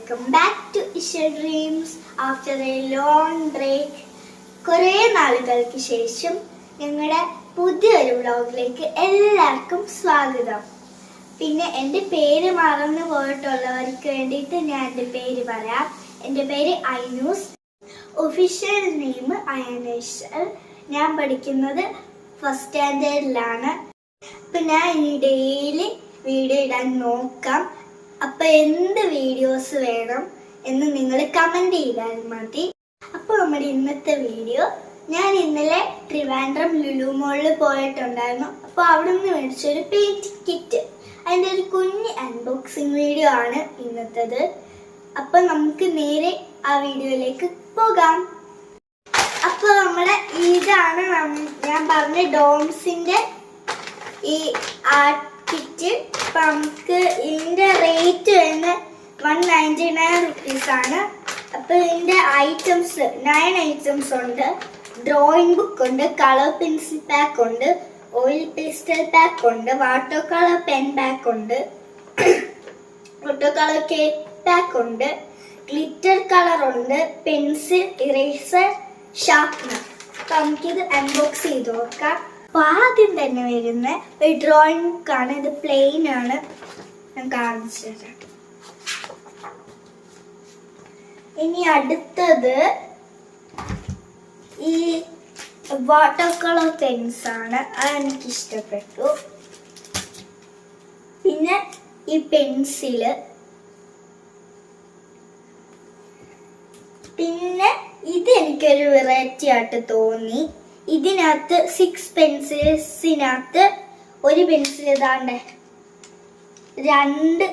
welcome back to Isha Dreams after a long break. കുറേ നാളുകൾക്ക് ശേഷം ഞങ്ങളുടെ പുതിയൊരു വ്ലോഗിലേക്ക് എല്ലാവർക്കും സ്വാഗതം. പിന്നെ എൻ്റെ പേര് മറന്നു പോയിട്ടുള്ളവർക്ക് വേണ്ടിയിട്ട് ഞാൻ എൻ്റെ പേര് പറയാം. എൻ്റെ പേര് ഐനൂസ്, ഒഫീഷ്യൽ നെയിം അയനേശ്വർ. ഞാൻ പഠിക്കുന്നത് ഫസ്റ്റ് സ്റ്റാൻഡേർഡിലാണ്. അപ്പം ഞാൻ ഇനി ഡെയിലി വീഡിയോ ഇടാൻ നോക്കാം. അപ്പം എന്ത് വീഡിയോസ് വേണം എന്ന് നിങ്ങൾ കമൻറ്റ് ചെയ്താൽ മതി. അപ്പോൾ നമ്മുടെ ഇന്നത്തെ വീഡിയോ, ഞാൻ ഇന്നലെ ട്രിവാൻഡ്രം ലുലു മോളിൽ പോയിട്ടുണ്ടായിരുന്നു. അപ്പോൾ അവിടെ നിന്ന് മേടിച്ചൊരു പെയിൻറ്റിംഗ് കിറ്റ്, അതിൻ്റെ ഒരു കുഞ്ഞ് അൺബോക്സിങ് വീഡിയോ ആണ് ഇന്നത്തേത്. അപ്പം നമുക്ക് നേരെ ആ വീഡിയോയിലേക്ക് പോകാം. അപ്പോൾ നമ്മുടെ ഇതാണ് ഞാൻ പറഞ്ഞ ഡോംസിൻ്റെ ഈ ആർട്ട് കിറ്റ്. അപ്പം നമുക്ക് ഇതിൻ്റെ റേറ്റ് വരുന്നത് 199 റുപ്പീസാണ്. അപ്പോൾ ഇതിൻ്റെ ഐറ്റംസ് 9 ഐറ്റംസ് ഉണ്ട്. ഡ്രോയിങ് ബുക്ക് ഉണ്ട്, കളർ പെൻസിൽ പാക്ക് ഉണ്ട്, ഓയിൽ പേസ്റ്റൽ പാക്ക് ഉണ്ട്, വാട്ടർ കളർ പെൻ പാക്ക് ഉണ്ട്, വാട്ടർ കളർ കേക്ക് പാക്ക് ഉണ്ട്, ഗ്ലിറ്റർ കളർ ഉണ്ട്, പെൻസിൽ, ഇറേസർ, ഷാർപ്നർ. അപ്പം നമുക്കിത് അൺബോക്സ് ചെയ്ത് നോക്കാം. അപ്പോൾ ആദ്യം തന്നെ വരുന്ന ഒരു ഡ്രോയിങ് ബുക്കാണ്. ഇത് പ്ലെയിൻ ആണ്, ഞാൻ കാണിച്ചു തരാം. ഇനി അടുത്തത് ഈ വാട്ടർ കളർ പെൻസ് ആണ്. അതെനിക്ക് ഇഷ്ടപ്പെട്ടു. പിന്നെ ഈ പെൻസില്, പിന്നെ ഇത് എനിക്കൊരു വെറൈറ്റി ആയിട്ട് തോന്നി. ഇതിനകത്ത് 6 പെൻസിൽസിനകത്ത് ഒരു പെൻസിൽ ഇതാണ്ട് 2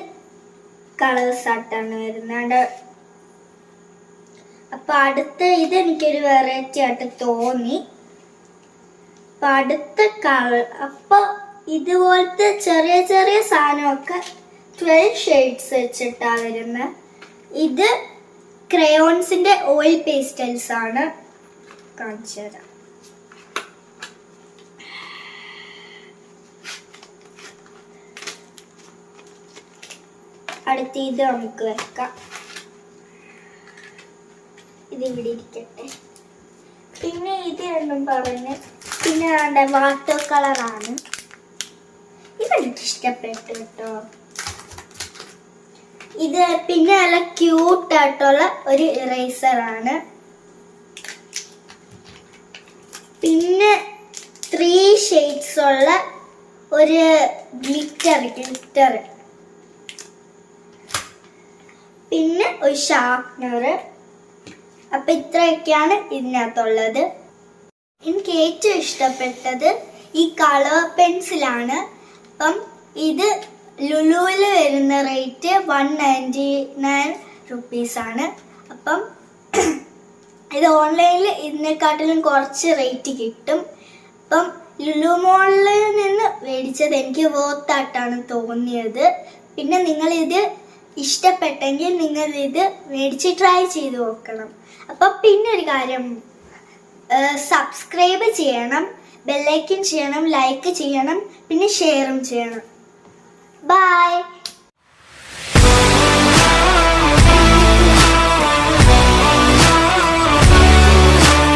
കളേഴ്സ് ആയിട്ടാണ് വരുന്നത്. അപ്പൊ അടുത്ത ഇതെനിക്കൊരു വെറൈറ്റി ആയിട്ട് തോന്നി. അപ്പൊ അടുത്ത കളർ, അപ്പൊ ഇതുപോലത്തെ ചെറിയ ചെറിയ സാധനമൊക്കെ 12 ഷെയ്ഡ്സ് വെച്ചിട്ടാ വരുന്നത്. ഇത് ക്രയോൺസിന്റെ ഓയിൽ പേസ്റ്റൽസ് ആണ്. കാണിച്ചു തരാം. അടുത്ത ഇത് നമുക്ക് വെക്കാം. ഇത് ഇവിടെ ഇരിക്കട്ടെ. പിന്നെ ഇത് രണ്ടും പറഞ്ഞ്, പിന്നെ വേണ്ട വാട്ടർ കളറാണ്. ഇതെനിക്ക് ഇഷ്ടപ്പെട്ടു കേട്ടോ. ഇത് പിന്നെ നല്ല ക്യൂട്ടായിട്ടുള്ള ഒരു ഇറേസർ ആണ്. പിന്നെ 3 ഷെയ്ഡ്സ് ഉള്ള ഒരു ഗ്ലിറ്റർ, പിന്നെ ഒരു ഷാർപ്നർ. അപ്പൊ ഇത്രയൊക്കെയാണ് ഇതിനകത്തുള്ളത്. എനിക്ക് ഏറ്റവും ഇഷ്ടപ്പെട്ടത് ഈ കളർ പെൻസിലാണ്. അപ്പം ഇത് ലുലുവിൽ വരുന്ന റേറ്റ് 199 റുപ്പീസാണ്. അപ്പം ഇത് ഓൺലൈനിൽ ഇതിനെക്കാട്ടിലും കുറച്ച് റേറ്റ് കിട്ടും. അപ്പം ലുലു മോളിൽ നിന്ന് മേടിച്ചത് എനിക്ക് വർത്തായിട്ടാണ് തോന്നിയത്. പിന്നെ നിങ്ങളിത് ഇഷ്ടപ്പെട്ടെങ്കിൽ നിങ്ങൾ ഇത് മേടിച്ച് ട്രൈ ചെയ്ത് നോക്കണം. അപ്പം പിന്നെ ഒരു കാര്യം, സബ്സ്ക്രൈബ് ചെയ്യണം, ബെല്ലൈക്കൻ ചെയ്യണം, ലൈക്ക് ചെയ്യണം, പിന്നെ ഷെയറും ചെയ്യണം. Bye.